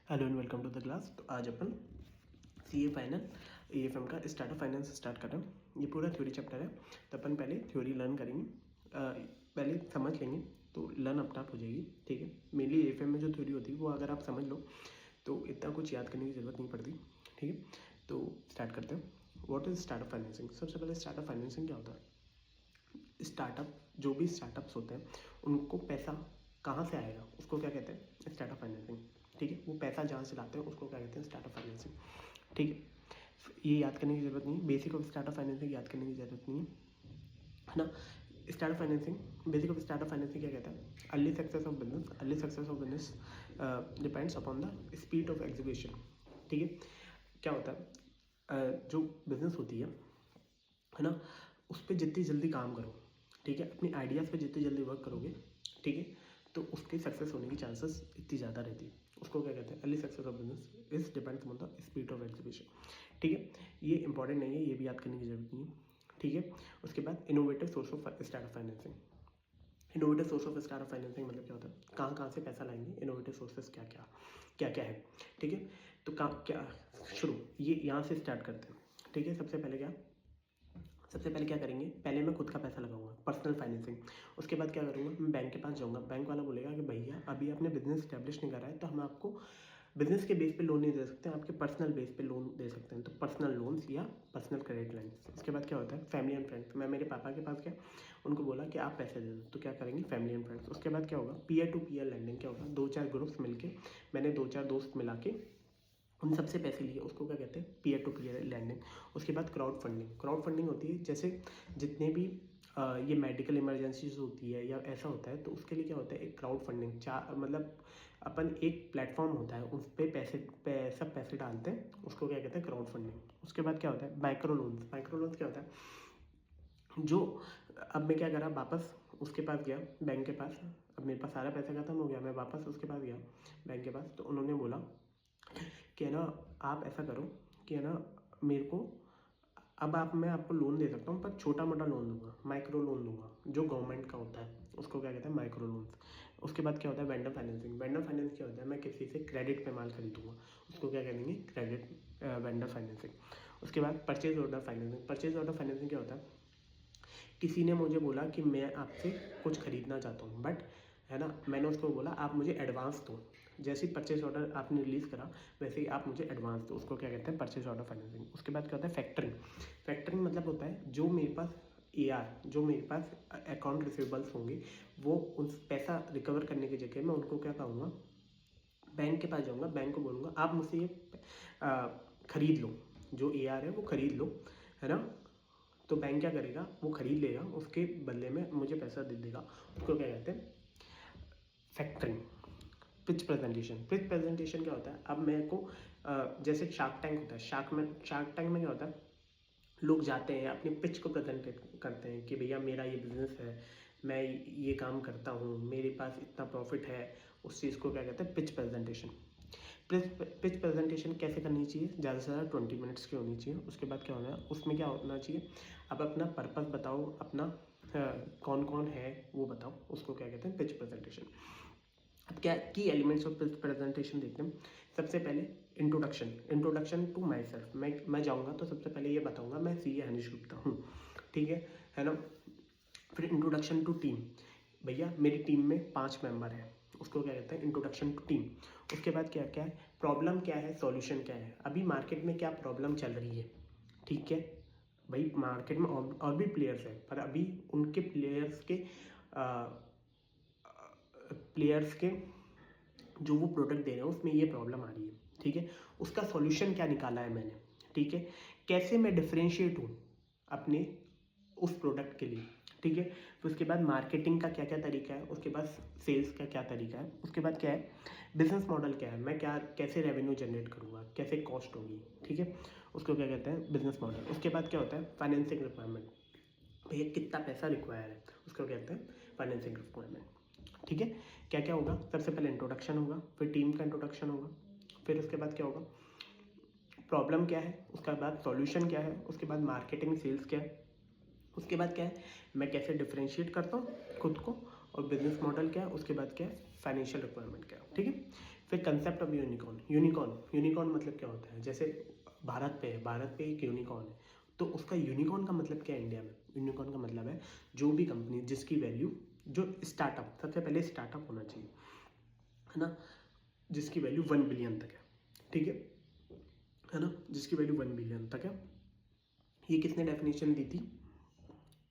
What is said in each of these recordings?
Hello and welcome to the class. तो आज अपन सी ए फाइनल AFM का स्टार्टअप फाइनेंस स्टार्ट कर रहे हैं। ये पूरा थ्योरी चैप्टर है, तो अपन पहले थ्योरी लर्न करेंगे, पहले समझ लेंगे तो लर्न अपना आप हो जाएगी। ठीक है, मेनली AFM में जो थ्योरी होती है वो अगर आप समझ लो तो इतना कुछ याद करने की ज़रूरत नहीं पड़ती। ठीक है, तो स्टार्ट करते हैं। What is startup financing? सबसे पहले स्टार्टअप फाइनेंसिंग क्या होता है? स्टार्टअप, जो भी स्टार्टअप्स होते हैं उनको पैसा कहाँ से आएगा उसको क्या कहते हैं? Startup financing. ठीक है, वो पैसा जहाँ से लाते हैं उसको क्या कहते हैं? Startup financing. ठीक है, ये याद करने की ज़रूरत नहीं है, बेसिक ऑफ स्टार्टअप फाइनेंसिंग याद करने की ज़रूरत नहीं है ना। Startup financing, basic of startup financing क्या कहता है? Early success of business depends upon the speed of execution. ठीक है, क्या होता है, जो बिजनेस होती है ना, उस पर जितनी जल्दी काम करो, ठीक है, अपनी आइडियाज़ पे जितनी जल्दी वर्क करोगे, ठीक है, तो उसके सक्सेस होने की चांसेस इतनी ज़्यादा रहती है। उसको क्या कहते हैं? Early success of business is depends on the speed of execution. ठीक है, ये इंपॉर्टेंट नहीं है, ये भी याद करने की जरूरत नहीं है। ठीक है, उसके बाद innovative source of startup financing. Innovative source of startup financing मतलब क्या होता है? कहाँ कहाँ से पैसा लाएंगे, इनोवेटिव सोर्सेस क्या क्या है। ठीक है, तो क्या शुरू, ये यहाँ से स्टार्ट करते हैं। ठीक है, सबसे पहले क्या करेंगे? पहले मैं खुद का पैसा लगाऊंगा, पर्सनल फाइनेंसिंग। उसके बाद क्या करूँगा? मैं बैंक के पास जाऊँगा, बैंक वाला बोलेगा कि भैया अभी आपने बिजनेस स्टैब्लिश नहीं करा है तो हम आपको बिजनेस के बेस पे लोन नहीं दे सकते, आपके पर्सनल बेस पे लोन दे सकते हैं, तो पर्सनल लोन्स या पर्सनल क्रेडिट लाइन्स। उसके बाद क्या होता है? Family and friends. मैं मेरे पापा के पास गया, उनको बोला कि आप पैसे दे दो, तो क्या करेंगे? Family and friends. उसके बाद क्या होगा? Peer to peer lending. क्या होगा? 2-4 ग्रुप्स मिलके, मैंने 2-4 दोस्त मिला के उन सबसे पैसे लिए, उसको क्या कहते हैं? Peer to peer lending. उसके बाद क्राउड फंडिंग होती है, जैसे जितने भी ये मेडिकल इमरजेंसीज होती है या ऐसा होता है, तो उसके लिए क्या होता है? एक क्राउड फंडिंग, मतलब अपन एक प्लेटफॉर्म होता है, उस पर सब पैसे डालते हैं, उसको क्या कहते हैं? Crowd funding. उसके बाद क्या होता है? माइक्रो लोन्स क्या होता है? जो, अब मैं क्या करा, वापस उसके पास गया, बैंक के पास। अब मेरे पास सारा पैसा खत्म हो गया, मैं वापस उसके पास गया, बैंक के पास, तो उन्होंने बोला कि है ना, आप ऐसा करो कि है ना, मेरे को अब मैं आपको लोन दे सकता हूँ, पर छोटा मोटा लोन दूंगा, माइक्रो लोन दूंगा, जो गवर्नमेंट का होता है, उसको क्या कहते हैं? Micro loans. उसके बाद क्या होता है? Vendor financing. वेंडर फाइनेंस क्या होता है? मैं किसी से क्रेडिट पे माल खरीदूंगा, उसको क्या कहेंगे? Credit vendor financing. उसके बाद purchase order financing. Purchase order financing क्या होता है? किसी ने मुझे बोला कि मैं आपसे कुछ खरीदना चाहता हूँ, बट है ना, मैंने उसको बोला आप मुझे एडवांस दो। जैसे ही परचेज ऑर्डर आपने रिलीज़ करा, वैसे ही आप मुझे एडवांस दो, उसको क्या कहते हैं? Purchase order financing. उसके बाद क्या होता है? फैक्टरिंग मतलब होता है जो मेरे पास जो मेरे पास अकाउंट रिसीवेबल्स होंगे, वो उन पैसा रिकवर करने की जगह मैं उनको क्या कहूँगा? बैंक के पास जाऊँगा, बैंक को बोलूँगा आप मुझसे ये खरीद लो, जो है वो खरीद लो, है ना। तो बैंक क्या करेगा? वो खरीद लेगा, उसके बदले में मुझे पैसा दे देगा, उसको क्या कहते हैं? फैक्टरिंग। पिच प्रेजेंटेशन क्या होता है? अब मेरे को जैसे शार्क टैंक होता है, शार्क टैंक में क्या होता है? लोग जाते हैं, अपनी पिच को प्रेजेंट करते हैं कि भैया मेरा ये बिजनेस है, मैं ये काम करता हूँ, मेरे पास इतना प्रॉफिट है। उस चीज़ को क्या कहते हैं? Pitch presentation. पिच प्रेजेंटेशन कैसे करनी चाहिए? ज़्यादा से ज़्यादा 20 मिनट्स की होनी चाहिए। उसके बाद क्या होना है? उसमें क्या होना चाहिए? अब अपना पर्पस बताओ, अपना कौन कौन है वो बताओ, उसको क्या कहते हैं? Pitch presentation. अब क्या की एलिमेंट्स ऑफ प्रेजेंटेशन देखते हैं। सबसे पहले इंट्रोडक्शन टू माई सेल्फ। मैं जाऊँगा तो सबसे पहले ये बताऊँगा मैं CA हनीश गुप्ता हूँ। ठीक है ना। फिर इंट्रोडक्शन टू टीम, भैया मेरी टीम में 5 मेंबर हैं, उसको क्या कहते हैं? Introduction to team. उसके बाद क्या क्या है? प्रॉब्लम क्या है, सॉल्यूशन क्या है, अभी मार्केट में क्या प्रॉब्लम चल रही है। ठीक है भाई, मार्केट में और भी प्लेयर्स हैं, पर अभी उनके प्लेयर्स के जो वो प्रोडक्ट दे रहे हैं उसमें ये प्रॉब्लम आ रही है। ठीक है, उसका सॉल्यूशन क्या निकाला है मैंने। ठीक है, कैसे मैं डिफरेंशिएट हूँ अपने उस प्रोडक्ट के लिए। ठीक है, फिर उसके बाद मार्केटिंग का क्या क्या तरीका है, उसके बाद सेल्स का क्या तरीका है, उसके बाद क्या है? बिजनेस मॉडल क्या है, मैं कैसे रेवेन्यू जनरेट करूँगा, कैसे कॉस्ट होगी। ठीक है, उसको क्या कहते हैं? Business model. उसके बाद क्या होता है? फाइनेंसिंग रिक्वायरमेंट, भैया कितना पैसा रिक्वायर है, उसको कहते हैं फाइनेंसिंग रिक्वायरमेंट। ठीक है, क्या क्या होगा? सबसे पहले इंट्रोडक्शन होगा, फिर टीम का इंट्रोडक्शन होगा, फिर उसके बाद क्या होगा? प्रॉब्लम क्या है, उसके बाद सॉल्यूशन क्या है, उसके बाद मार्केटिंग सेल्स क्या है, उसके बाद क्या है? मैं कैसे डिफरेंशिएट करता हूँ खुद को, और बिजनेस मॉडल क्या है, उसके बाद क्या है? फाइनेंशियल रिक्वायरमेंट क्या है। ठीक है, फिर कंसेप्ट ऑफ यूनिकॉर्न। यूनिकॉर्न मतलब क्या होता है, जैसे भारत पे एक यूनिकॉर्न है, तो उसका यूनिकॉर्न का मतलब क्या है इंडिया में? यूनिकॉर्न का मतलब है जो भी कंपनी जिसकी वैल्यू, जो स्टार्टअप, सबसे पहले स्टार्टअप होना चाहिए, है ना, जिसकी वैल्यू 1 बिलियन तक है, ठीक है ना, जिसकी वैल्यू 1 बिलियन तक है। ये किसने डेफिनेशन दी थी?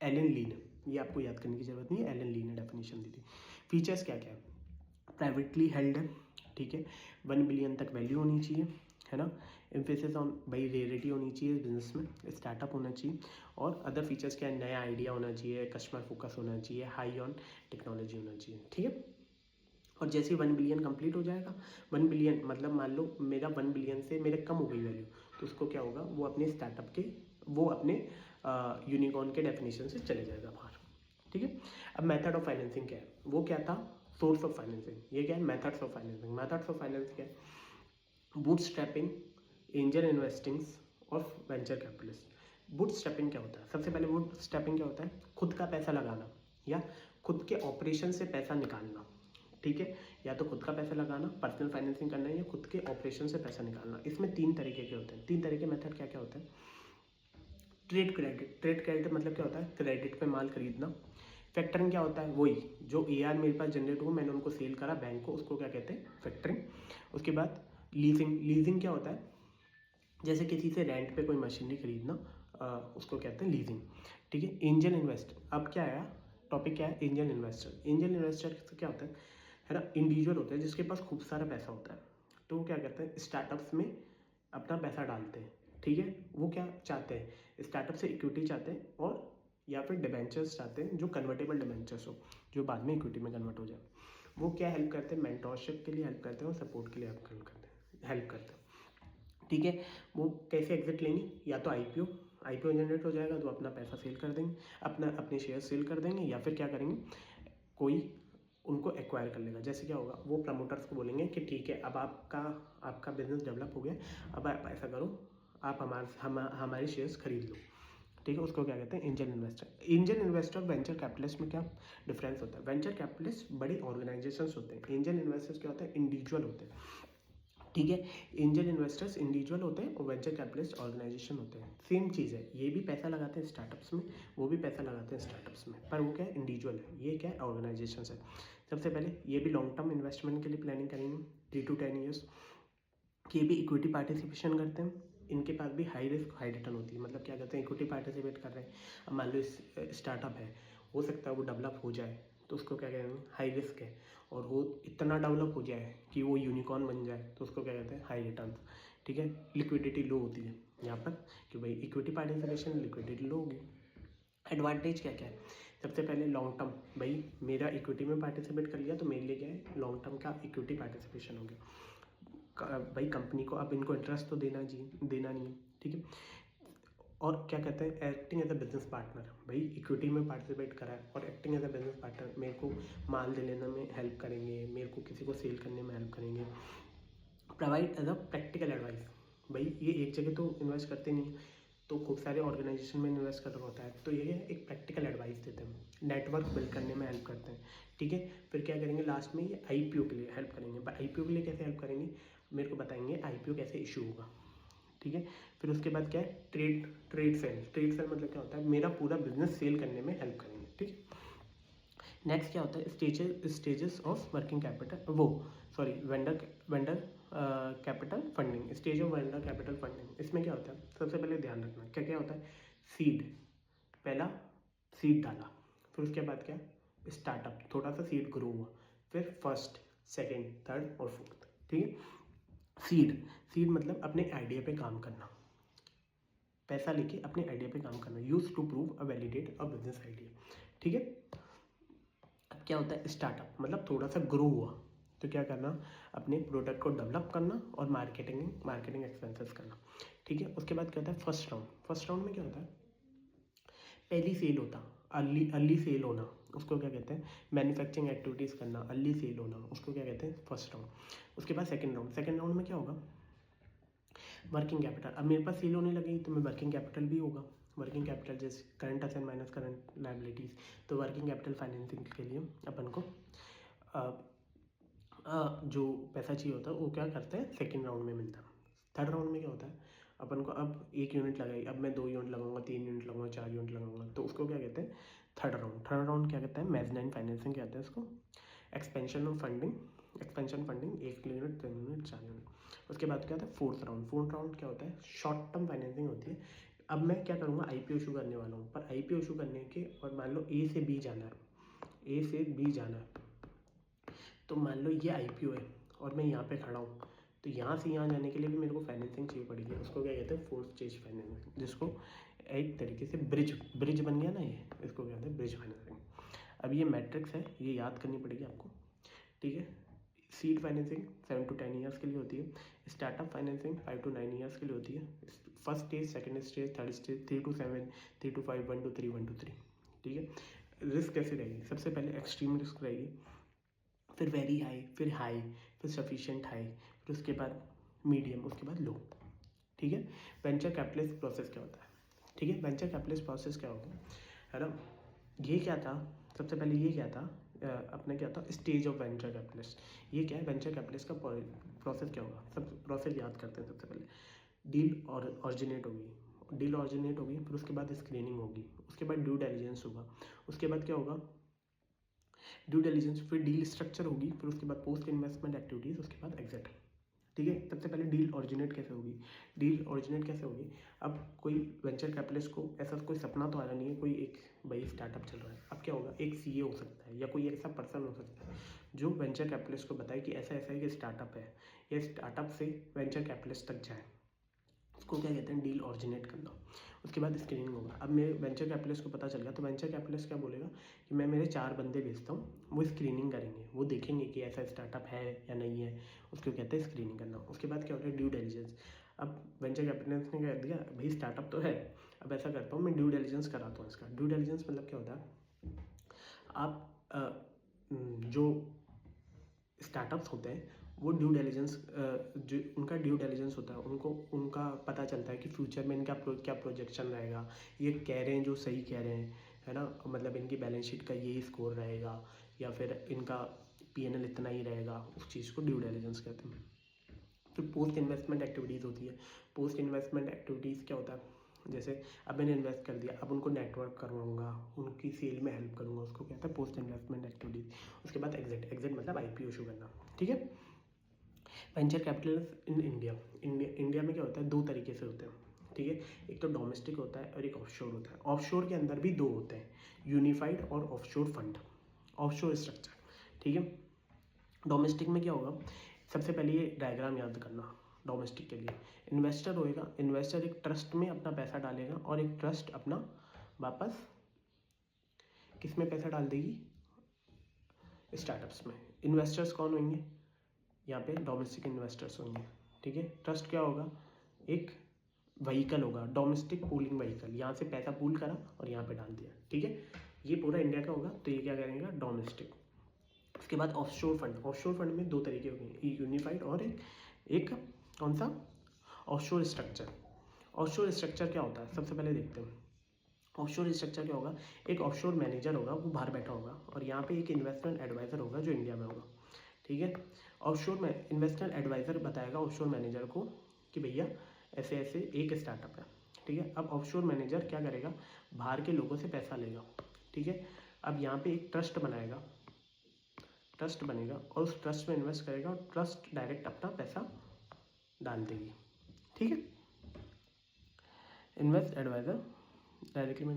एलन ली ने। ये आपको याद करने की जरूरत नहीं है, एलन ली ने डेफिनेशन दी थी। फीचर्स क्या क्या है? प्राइवेटली हेल्ड है, ठीक है, 1 बिलियन तक वैल्यू होनी चाहिए, है ना, एम्फेसिस ऑन बाई रेयरिटी होनी चाहिए बिजनेस में, स्टार्टअप होना चाहिए, और अदर फीचर्स क्या है? नया आइडिया होना चाहिए, कस्टमर फोकस होना चाहिए, हाई ऑन टेक्नोलॉजी होना चाहिए, ठीक है। और जैसे ही 1 बिलियन कंप्लीट हो जाएगा, 1 बिलियन मतलब मान लो मेरा 1 बिलियन से मेरे कम हो गई वैल्यू, तो उसको क्या होगा, वो अपने स्टार्टअप के, वो अपने यूनिकॉर्न के डेफिनेशन से चले जाएगा बाहर, ठीक है। अब मेथड ऑफ फाइनेंसिंग क्या है? वो क्या था? Source of financing. ये क्या है? Methods of financing. Methods of finance क्या है? बूटस्ट्रैपिंग, एंजल इन्वेस्टिंग्स और वेंचर कैपिटलिस्ट। बूटस्ट्रैपिंग क्या होता है? सबसे पहले बूटस्ट्रैपिंग क्या होता है? खुद का पैसा लगाना या खुद के ऑपरेशन से पैसा निकालना, ठीक है, या तो खुद का पैसा लगाना, पर्सनल फाइनेंसिंग करना है, या खुद के ऑपरेशन से पैसा निकालना। इसमें 3 तरीके के होते हैं। 3 तरह के मेथड क्या क्या होते हैं? Trade credit. ट्रेड क्रेडिट मतलब क्या होता है? क्रेडिट पे माल खरीदना। फैक्टरिंग क्या होता है? वही जो AR मेरे पास जनरेट हुआ, मैंने उनको सेल करा बैंक को, उसको क्या कहते हैं? फैक्टरिंग। उसके बाद लीजिंग। लीजिंग क्या होता है? जैसे किसी से रेंट पे कोई मशीनरी खरीदना, उसको कहते हैं लीजिंग, ठीक है। एंजल इन्वेस्ट, अब क्या आया टॉपिक, क्या है? Angel investor. एंजल इन्वेस्टर क्या होता है ना, इंडिविजुअल होता है जिसके पास खूब सारा पैसा होता है, तो वो क्या करते हैं? स्टार्टअप्स में अपना पैसा डालते हैं, ठीक है। वो क्या चाहते हैं? स्टार्टअप से इक्विटी चाहते हैं, और या फिर डिबेंचर्स चाहते हैं, जो कन्वर्टेबल डिबेंचर्स हो, जो बाद में इक्विटी में कन्वर्ट हो जाए। वो क्या हेल्प करते हैं? मेंटोरशिप के लिए हेल्प करते हैं, और सपोर्ट के लिए हेल्प करते हैं, ठीक है। वो कैसे एग्जिट लेंगे? या तो आईपीओ जनरेट हो जाएगा तो अपना पैसा सेल कर देंगे, अपने शेयर सेल कर देंगे, या फिर क्या करेंगे, कोई उनको एक्वायर कर लेगा। जैसे क्या होगा, वो प्रमोटर्स को बोलेंगे कि ठीक है, अब आपका बिजनेस डेवलप हो गया, अब आप ऐसा करो, आप हमारे शेयर्स खरीद लो, ठीक है। उसको क्या कहते हैं? Angel investor. एंजल इन्वेस्टर और वेंचर कैपिटलिस्ट में क्या डिफरेंस होता है? वेंचर कैपिटलिस्ट बड़ी ऑर्गेनाइजेशंस होते हैं, एंजल इन्वेस्टर्स क्या होते हैं? इंडिविजुअल होते हैं, ठीक है। एंजल इन्वेस्टर्स इंडिविजुअल होते हैं और वेंचर कैपिटलिस्ट ऑर्गेनाइजेशन होते हैं। सेम चीज़ है, ये भी पैसा लगाते हैं स्टार्टअप्स में, वो भी पैसा लगाते हैं स्टार्टअप्स में, पर वो क्या है? इंडिविजुअल है, ये क्या है? ऑर्गेनाइजेशन है। सबसे पहले ये भी लॉन्ग टर्म इन्वेस्टमेंट के लिए प्लानिंग करेंगे, 3 to 10 ईयर्स। ये भी इक्विटी पार्टिसिपेशन करते हैं, इनके पास भी हाई रिस्क हाई रिटर्न होती है। मतलब क्या कहते हैं? इक्विटी पार्टिसिपेट कर रहे हैं, अब मान लो स्टार्टअप है, हो सकता है वो डेवलप हो जाए, तो उसको क्या कहेंगे? हाई रिस्क है। और वो इतना डेवलप हो जाए कि वो यूनिकॉर्न बन जाए, तो उसको क्या कहते हैं? हाई रिटर्न, ठीक है। लिक्विडिटी लो होती है यहाँ पर, कि भाई इक्विटी पार्टिसिपेशन, लिक्विडिटी लो होगी। एडवांटेज क्या क्या है? सबसे पहले लॉन्ग टर्म, भाई मेरा इक्विटी में पार्टिसिपेट कर लिया तो मेरे लिए क्या है? लॉन्ग टर्म का इक्विटी पार्टिसिपेशन हो गया। भाई कंपनी को अब इनको इंटरेस्ट तो देना नहीं है, ठीक है। और क्या कहते हैं? Acting as a business partner. भाई इक्विटी में पार्टिसिपेट करा है, और acting as a business partner, मेरे को माल दे लेने में हेल्प करेंगे, मेरे को किसी को सेल करने में हेल्प करेंगे। Provide as a practical advice. भाई ये एक जगह तो इन्वेस्ट करते नहीं, तो खूब सारे ऑर्गेनाइजेशन में इन्वेस्ट कर रहा होता है, तो ये एक प्रैक्टिकल एडवाइस देते हैं, नेटवर्क बिल्ड करने में हेल्प करते हैं, ठीक है। फिर क्या करेंगे? लास्ट में ये आईपीओ के लिए हेल्प करेंगे। आईपीओ के लिए कैसे हेल्प करेंगे? मेरे को बताएंगे आईपीओ कैसे इशू होगा, ठीक है। फिर उसके बाद क्या है? ट्रेड सेल मतलब क्या होता है? मेरा पूरा बिजनेस सेल करने में हेल्प करेंगे, ठीक है। नेक्स्ट क्या होता है? स्टेजेस ऑफ वर्किंग कैपिटल, वो sorry vendor capital funding. Stage of vendor capital funding, इसमें क्या होता है? सबसे पहले ध्यान रखना क्या क्या होता है? सीड, पहला सीड डाला, फिर उसके बाद क्या? स्टार्टअप, थोड़ा सा सीड ग्रो हुआ, फिर फर्स्ट, सेकेंड, थर्ड और फोर्थ, ठीक है। सीड मतलब अपने आइडिया पे काम करना, पैसा लेके अपने आइडिया पे काम करना, use to prove a validate a business idea, ठीक है। अब क्या होता है? स्टार्टअप मतलब थोड़ा सा ग्रो हुआ, तो क्या करना? अपने प्रोडक्ट को डेवलप करना और मार्केटिंग एक्सपेंसेस करना, ठीक है। उसके बाद क्या होता है? फर्स्ट राउंड में क्या होता है? पहली सेल होता, अर्ली सेल होना, उसको क्या कहते हैं? मैन्युफैक्चरिंग एक्टिविटीज़ करना, अर्ली सेल होना, उसको क्या कहते हैं? First round. उसके बाद सेकंड राउंड में क्या होगा? Working capital. अब मेरे पास सेल होने लगी तो मैं वर्किंग कैपिटल भी होगा। वर्किंग कैपिटल जैसे current asset minus current liabilities, तो वर्किंग कैपिटल फाइनेंसिंग के लिए अपन को जो पैसा चाहिए होता है वो क्या करते हैं सेकेंड राउंड में मिलता है। थर्ड राउंड में क्या होता है, अपन को अब 1 यूनिट लगाई, अब मैं 2 यूनिट लगाऊंगा, 3 यूनिट लगाऊंगा, 4 यूनिट लगाऊंगा, तो उसको क्या कहते हैं थर्ड राउंड। थर्ड राउंड क्या कहता है मेजनाइन फाइनेंसिंग कहते हैं इसको। Expansion of funding, expansion funding 1 unit, 3 unit, 4 unit. उसके बाद क्या होता है फोर्थ राउंड। फोर्थ राउंड क्या होता है शॉर्ट टर्म फाइनेंसिंग होती है। अब मैं क्या करूँगा IPO इशू करने वाला हूँ, पर IPO इशू करने के और मान लो A से B जाना है, A से B जाना है, तो मान लो ये IPO है और मैं यहाँ पे खड़ा हूँ, तो यहाँ से यहाँ जाने के लिए भी मेरे को फाइनेंसिंग चाहिए पड़ेगी। उसको क्या कहते हैं फोर्थ स्टेज फाइनेंसिंग, जिसको एक तरीके से ब्रिज बन गया ना ये, इसको कहते हैं ब्रिज फाइनेंसिंग। अब ये मैट्रिक्स है, ये याद करनी पड़ेगी आपको, ठीक है। सीड फाइनेंसिंग 7 to 10 ईयर्स के लिए होती है। स्टार्टअप फाइनेंसिंग 5 to 9 ईयर्स के लिए होती है। First stage, second stage, third stage 3 to 7, 3 to 5, 1 to 3, 1 to 3, ठीक है। रिस्क कैसे रहेगी, सबसे पहले एक्सट्रीम रिस्क रहेगी, फिर वेरी हाई, फिर सफिशिएंट हाई, फिर उसके बाद मीडियम, उसके बाद लो, ठीक है। वेंचर कैपिटलिस्ट प्रोसेस क्या होता है, ठीक है। वेंचर कैपिटलिस्ट प्रोसेस क्या होता है ना, ये क्या था सबसे पहले, ये क्या था अपने क्या था स्टेज ऑफ वेंचर कैपिटलिस्ट। ये क्या है वेंचर कैपिटलिस्ट का प्रोसेस क्या होगा, सब प्रोसेस याद करते हैं। सबसे पहले डील और ऑरिजिनेट होगी, डील ऑरिजिनेट होगी, फिर उसके बाद स्क्रीनिंग होगी, उसके बाद ड्यू डिलिजेंस होगा, उसके बाद क्या होगा ड्यू डिलिजेंस, फिर डील स्ट्रक्चर होगी, फिर उसके बाद पोस्ट इन्वेस्टमेंट एक्टिविटीज़, उसके बाद एग्जिट, ठीक है। सबसे पहले डील ओरिजिनेट कैसे होगी, डील ओरिजिनेट कैसे होगी। अब कोई वेंचर कैपिटलिस्ट को ऐसा कोई सपना तो आ रहा नहीं है, कोई एक भाई स्टार्टअप चल रहा है, अब क्या होगा एक CA हो सकता है या कोई ऐसा पर्सन हो सकता है जो वेंचर कैपिटलिस्ट को बताए कि ऐसा ऐसा एक स्टार्टअप है, ये स्टार्टअप से वेंचर कैपिटलिस्ट तक जाए, उसको क्या कहते हैं डील ऑरिजिनेट करना। उसके बाद स्क्रीनिंग होगा। अब मेरे वेंचर कैपिटलिस्ट को पता चल गया, तो वेंचर कैपिटलिस्ट क्या बोलेगा कि मैं मेरे 4 बंदे भेजता हूँ, वो स्क्रीनिंग करेंगे, वो देखेंगे कि ऐसा स्टार्टअप है या नहीं है, उसको कहते हैं स्क्रीनिंग करना। उसके बाद क्या होता है ड्यू डिलिजेंस। अब वेंचर कैपिटलिस्ट ने कह दिया भाई स्टार्टअप तो है, अब ऐसा करता हूँ मैं ड्यू डिलिजेंस कराता हूँ इसका। ड्यू डिलिजेंस मतलब क्या होता है, आप जो स्टार्टअप्स होते हैं वो ड्यू डिलिजेंस, जो उनका ड्यू डिलिजेंस होता है, उनको उनका पता चलता है कि फ्यूचर में इनका क्या प्रोजेक्शन रहेगा, ये कह रहे हैं जो सही कह रहे हैं, है ना, मतलब इनकी बैलेंस शीट का यही स्कोर रहेगा या फिर इनका P&L इतना ही रहेगा, उस चीज़ को ड्यू डिलिजेंस कहते हैं। फिर पोस्ट इन्वेस्टमेंट एक्टिविटीज़ होती है। पोस्ट इन्वेस्टमेंट एक्टिविटीज़ क्या होता है, जैसे अब मैंने इन्वेस्ट कर दिया, अब उनको नेटवर्क करवाऊंगा, उनकी सेल में हेल्प करूंगा, उसको कहता है पोस्ट इन्वेस्टमेंट एक्टिविटीज़। उसके बाद एग्जिट, एग्जिट मतलब IPO इशू करना, ठीक है। वेंचर कैपिटल इन इंडिया में क्या होता है 2 तरीके से होते हैं, ठीक है। एक तो डोमेस्टिक होता है और एक ऑफशोर होता है। ऑफशोर के अंदर भी 2 होते हैं, यूनिफाइड और ऑफशोर फंड, ऑफशोर स्ट्रक्चर, ठीक है। डोमेस्टिक में क्या होगा, सबसे पहले ये डायग्राम याद करना। डोमेस्टिक के लिए इन्वेस्टर होएगा, इन्वेस्टर एक ट्रस्ट में अपना पैसा डालेगा और एक ट्रस्ट अपना वापस किस में पैसा डाल देगी, स्टार्टअप्स में। इन्वेस्टर्स कौन होंगे, यहाँ पे डोमेस्टिक इन्वेस्टर्स होंगे, ठीक है। ट्रस्ट क्या होगा, एक व्हीकल होगा, डोमेस्टिक पूलिंग व्हीकल, यहाँ से पैसा पूल करा और यहाँ पे डाल दिया, ठीक है। ये पूरा इंडिया का होगा, तो ये क्या करेगा डोमेस्टिक। उसके बाद ऑफशोर फंड, ऑफशोर फंड में 2 तरीके होंगे, यूनिफाइड और एक कौन सा ऑफशोर स्ट्रक्चर। ऑफशोर स्ट्रक्चर क्या होता है सबसे पहले देखते हैं। ऑफशोर स्ट्रक्चर क्या होगा, एक ऑफशोर मैनेजर होगा, वो बाहर बैठा होगा, और यहाँ पे एक इन्वेस्टमेंट एडवाइजर होगा जो इंडिया में होगा, ठीक है। ऑफशोर में इन्वेस्टमेंट एडवाइजर बताएगा ऑफशोर मैनेजर को कि भैया ऐसे ऐसे एक स्टार्टअप है, ठीक है। अब ऑफशोर मैनेजर क्या करेगा, बाहर के लोगों से पैसा लेगा, ठीक है। अब यहाँ पे एक ट्रस्ट बनाएगा, ट्रस्ट बनेगा और उस ट्रस्ट में इन्वेस्ट करेगा और ट्रस्ट डायरेक्ट अपना पैसा डाल देगी, ठीक है। इन्वेस्ट एडवाइजर डायरेक्टली में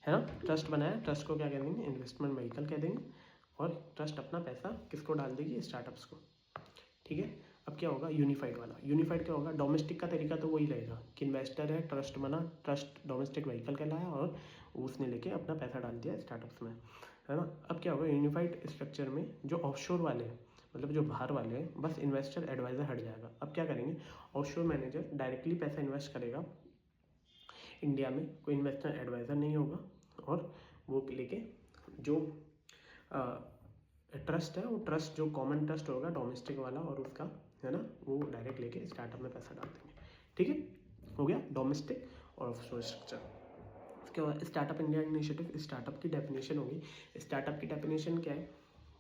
है ना, ट्रस्ट बनाया, ट्रस्ट को क्या कह देंगे इन्वेस्टमेंट व्हीकल कह देंगे, और ट्रस्ट अपना पैसा किसको डाल देगी, स्टार्टअप्स को, ठीक है। अब क्या होगा यूनिफाइड वाला, यूनिफाइड क्या होगा, डोमेस्टिक का तरीका तो वही रहेगा कि इन्वेस्टर है, ट्रस्ट बना, ट्रस्ट डोमेस्टिक व्हीकल कहलाया और उसने लेके अपना पैसा डाल दिया स्टार्टअप्स में, है ना। अब क्या होगा यूनिफाइड स्ट्रक्चर में जो ऑफशोर वाले हैं, मतलब जो बाहर वाले हैं, बस इन्वेस्टर एडवाइजर हट जाएगा। अब क्या करेंगे, ऑफशोर मैनेजर डायरेक्टली पैसा इन्वेस्ट करेगा, इंडिया में कोई इन्वेस्टर एडवाइज़र नहीं होगा, और वो लेके जो ट्रस्ट है, वो ट्रस्ट जो कॉमन ट्रस्ट होगा डोमेस्टिक वाला और उसका, है ना, वो डायरेक्ट लेके स्टार्टअप में पैसा डाल देंगे, ठीक है। हो गया डोमेस्टिक और ऑफशोर स्ट्रक्चर। उसके बाद स्टार्टअप इंडिया इनिशिएटिव, स्टार्टअप की डेफिनेशन होगी। स्टार्टअप की डेफिनेशन क्या है,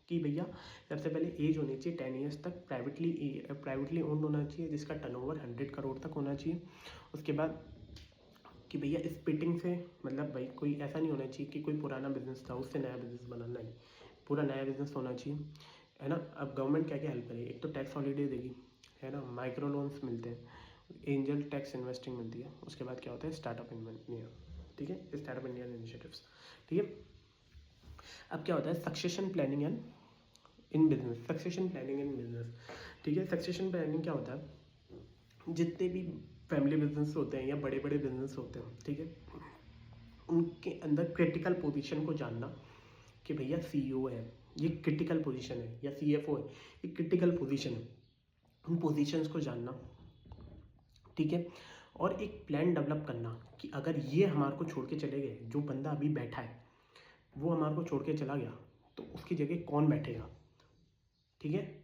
कि भैया सबसे पहले एज होनी चाहिए 10 ईयर्स तक, प्राइवेटली ओन्ड होना चाहिए, जिसका टर्नओवर 100 करोड़ तक होना चाहिए। उसके बाद कि भैया स्प्लिटिंग से मतलब भाई कोई ऐसा नहीं होना चाहिए कि कोई पुराना बिजनेस था उससे नया बिजनेस बनाना, नहीं, पूरा नया बिजनेस होना चाहिए, है ना। अब गवर्नमेंट क्या क्या हेल्प करेगी, एक तो टैक्स हॉलीडे देगी, है ना, माइक्रो लोन्स मिलते हैं, एंजल टैक्स इन्वेस्टिंग मिलती है। उसके बाद क्या होता है, स्टार्टअप इंडिया, ठीक है, स्टार्टअप इंडिया इनिशिएटिव्स, ठीक है। अब क्या होता है, succession planning and in business, succession planning in business, ठीक है। सक्सेशन प्लानिंग क्या होता है, जितने भी फैमिली बिजनेस होते हैं या बड़े बड़े बिजनेस होते हैं, ठीक है, उनके अंदर क्रिटिकल पोजीशन को जानना कि भैया सीईओ है, ये क्रिटिकल पोजीशन है, या सीएफओ है, ये क्रिटिकल पोजीशन है, उन पोजीशंस को जानना, ठीक है। और एक प्लान डेवलप करना कि अगर ये हमारे को छोड़ के चले गए, जो बंदा अभी बैठा है वो हमारे को छोड़ के चला गया, तो उसकी जगह कौन बैठेगा, ठीक है।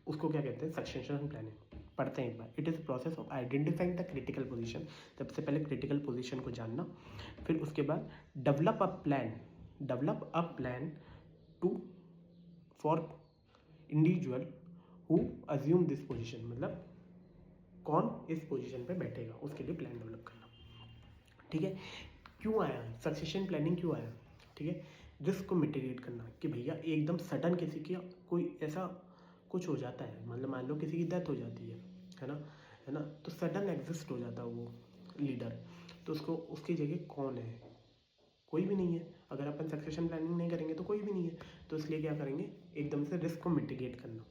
उसको क्या कहते हैं, सक्सेशन प्लानिंग। पढ़ते हैं एक बार, it is process of identifying the critical position, सबसे पहले क्रिटिकल पोजीशन को जानना, फिर उसके बाद develop a plan to for individual who assume this position, मतलब कौन इस पोजीशन पे बैठेगा, उसके लिए प्लान डेवलप करना, ठीक है। क्यों आया सक्सेशन प्लानिंग, क्यों आया, ठीक है, रिस्क को मिटिगेट करना कि भैया एकदम सडन किसी की कोई ऐसा कुछ हो जाता है, मतलब मान लो किसी की डेथ हो जाती है ना, है ना, तो सडन एग्जिस्ट हो जाता है वो लीडर, तो उसको उसकी जगह कौन है, कोई भी नहीं है। अगर अपन सक्सेशन प्लानिंग नहीं करेंगे तो कोई भी नहीं है, तो इसलिए क्या करेंगे, एकदम से रिस्क को मिटिगेट करना,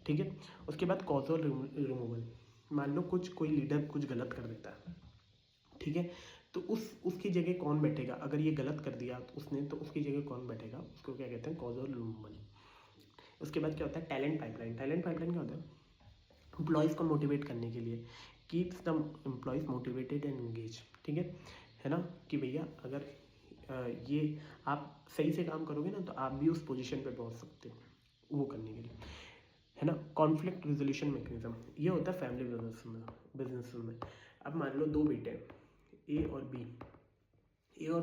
ठीक है। उसके बाद कॉजल रिमूवल, मान लो कोई लीडर कुछ गलत कर देता है, ठीक है, तो उसकी जगह कौन बैठेगा, अगर ये गलत कर दिया तो उसने, तो उसकी जगह कौन बैठेगा, उसको क्या कहते हैं, कॉजल रिमूवल। उसके बाद क्या होता है, टैलेंट पाइपलाइन। टैलेंट पाइपलाइन क्या होता है, एम्प्लॉयज़ को मोटिवेट करने के लिए, keeps the employees motivated and engage, ठीक है ना, कि भैया अगर ये आप सही से काम करोगे ना, तो आप भी उस पोजीशन पे पहुंच सकते हो, वो करने के लिए, है ना। कॉन्फ्लिक्ट रेजोल्यूशन मैकेनिज्म, ये होता है फैमिली बिजनेस में। अब मान लो दो बेटे हैं, ए और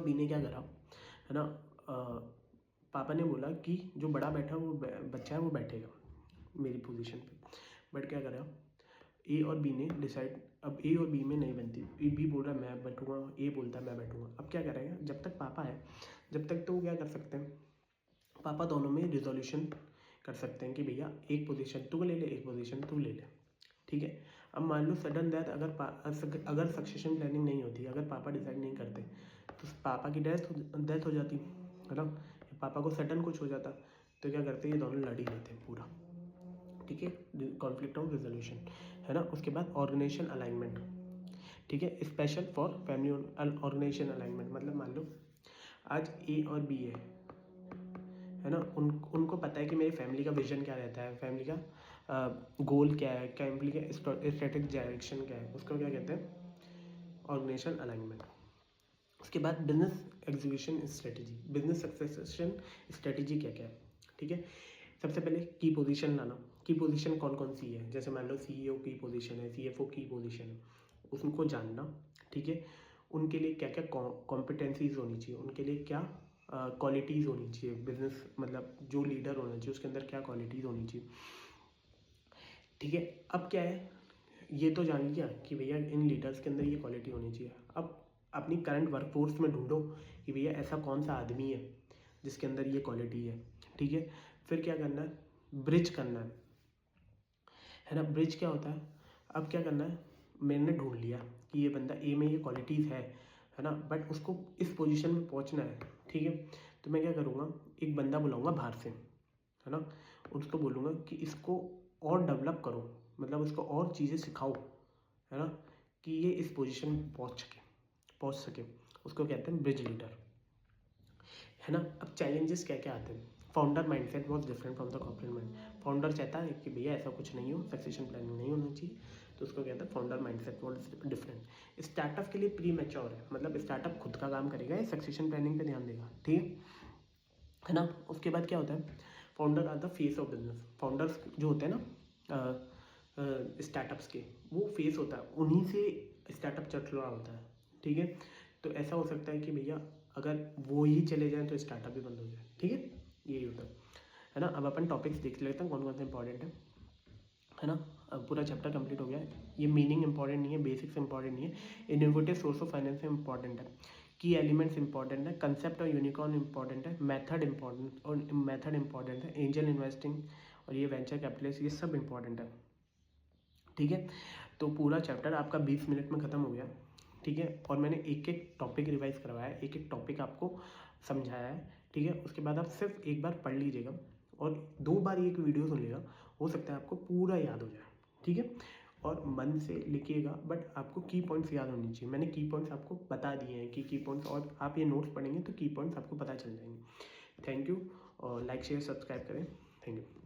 बी ने क्या करा, है ना, पापा ने बोला कि जो बड़ा बैठा वो बच्चा है वो बैठेगा मेरी पोजीशन पे, बट क्या करा, ए और बी ने डिसाइड, अब ए और बी में नहीं बनती, बी बोल रहा है मैं बैठूंगा, ए बोलता है मैं बैठूंगा। अब क्या करेगा, जब तक पापा है जब तक तो वो क्या कर सकते हैं, पापा दोनों में रिजोल्यूशन कर सकते हैं कि भैया एक पोजीशन तू ले ले, एक पोजीशन तू ले ले, ठीक है। अब मान लो सडन डेथ, अगर सक्सेशन प्लानिंग नहीं होती, अगर पापा डिसाइड नहीं करते, तो पापा की डेथ हो जाती, है ना, पापा को सडन कुछ हो जाता, तो क्या करते, ये दोनों लड़ ही लेते हैं पूरा, ठीक है, कॉन्फ्लिक्ट ऑफ रेजोल्यूशन, है ना। उसके बाद ऑर्गेनाइजेशन अलाइनमेंट, ठीक है, special for family organisation alignment, मतलब मान लो आज ए और बी है ना, उनको पता है कि मेरी फैमिली का विजन क्या रहता है, फैमिली का गोल क्या है, फैमिली का स्ट्रेटेजिक डायरेक्शन क्या है, उसको क्या कहते हैं, ऑर्गेनाइजेशन अलाइनमेंट। उसके बाद business execution strategy, business succession strategy क्या क्या है, ठीक है। सबसे पहले की पोजीशन लाना, की पोजीशन कौन कौन सी है, जैसे मान लो सीईओ की पोजीशन है, सीएफओ की पोजीशन है, उसको जानना, ठीक है। उनके लिए क्या क्या कॉम्पिटेंसीज होनी चाहिए, उनके लिए क्या क्वालिटीज़ होनी चाहिए, बिजनेस मतलब जो लीडर होना चाहिए उसके अंदर क्या क्वालिटीज़ होनी चाहिए, ठीक है। अब क्या है, ये तो जान लिया कि भैया इन लीडर्स के अंदर ये क्वालिटी होनी चाहिए। अब अपनी करंट वर्कफोर्स में ढूंढो कि भैया ऐसा कौन सा आदमी है जिसके अंदर ये क्वालिटी है, ठीक है। फिर क्या करना है, ब्रिज करना है ना। ब्रिज क्या होता है, अब क्या करना है, मैंने ढूंढ लिया कि ये बंदा ए में ये क्वालिटीज़ है ना, बट उसको इस पोजीशन में पहुंचना है, ठीक है। तो मैं क्या करूँगा, एक बंदा बुलाऊंगा बाहर से, है ना, उसको बोलूँगा कि इसको और डेवलप करो, मतलब उसको और चीज़ें सिखाओ, है ना, कि ये इस पोजीशन में पहुँच सके, उसको कहते हैं ब्रिज लीडर, है ना। अब चैलेंजेस क्या क्या आते हैं, founder mindset was different from the corporate mind, founder चाहता है कि भैया ऐसा कुछ नहीं हो, सक्सेशन प्लानिंग नहीं होना चाहिए, तो उसको कहता है founder mindset was different. Startup के लिए प्री मैच्योर है, मतलब स्टार्टअप खुद का काम करेगा, ये सक्सेशन प्लानिंग पे ध्यान देगा, ठीक है ना। उसके बाद क्या होता है, founder are the face of business, founders जो होते हैं ना स्टार्टअप्स के, वो फेस होता है, उन्हीं से स्टार्टअप चल रहा होता है, ठीक है। तो ऐसा हो सकता है कि भैया अगर वो ही चले जाएं तो स्टार्टअप भी बंद हो जाए, ठीक है, यही होता है। है ना। अब अपन टॉपिक्स देख लेते हैं कौन कौन से इंपॉर्टेंट है ना। अब पूरा चैप्टर कंप्लीट हो गया है। ये मीनिंग इंपॉर्टेंट नहीं है, बेसिक्स इंपॉर्टेंट नहीं है, innovative source of finance important है, की एलिमेंट्स इंपॉर्टेंट है, कंसेप्ट और यूनिकॉर्न इंपॉर्टेंट है, मेथड इंपॉर्टेंट है, एंजल इन्वेस्टिंग और ये वेंचर कैपिटलिस्ट, ये सब इंपॉर्टेंट है। ठीक है, तो पूरा चैप्टर आपका 20 मिनट में ख़त्म हो गया। ठीक है, और मैंने एक एक टॉपिक रिवाइज करवाया है, एक एक टॉपिक आपको समझाया है। ठीक है, उसके बाद आप सिर्फ एक बार पढ़ लीजिएगा और 2 बार एक वीडियो सुन लीजिएगा, हो सकता है आपको पूरा याद हो जाए। ठीक है, और मन से लिखिएगा, बट आपको की पॉइंट्स याद होनी चाहिए। मैंने की पॉइंट्स आपको बता दिए हैं कि की पॉइंट्स, और आप ये नोट्स पढ़ेंगे तो की पॉइंट्स आपको पता चल जाएंगे। थैंक यू, और लाइक शेयर सब्सक्राइब करें। Thank you.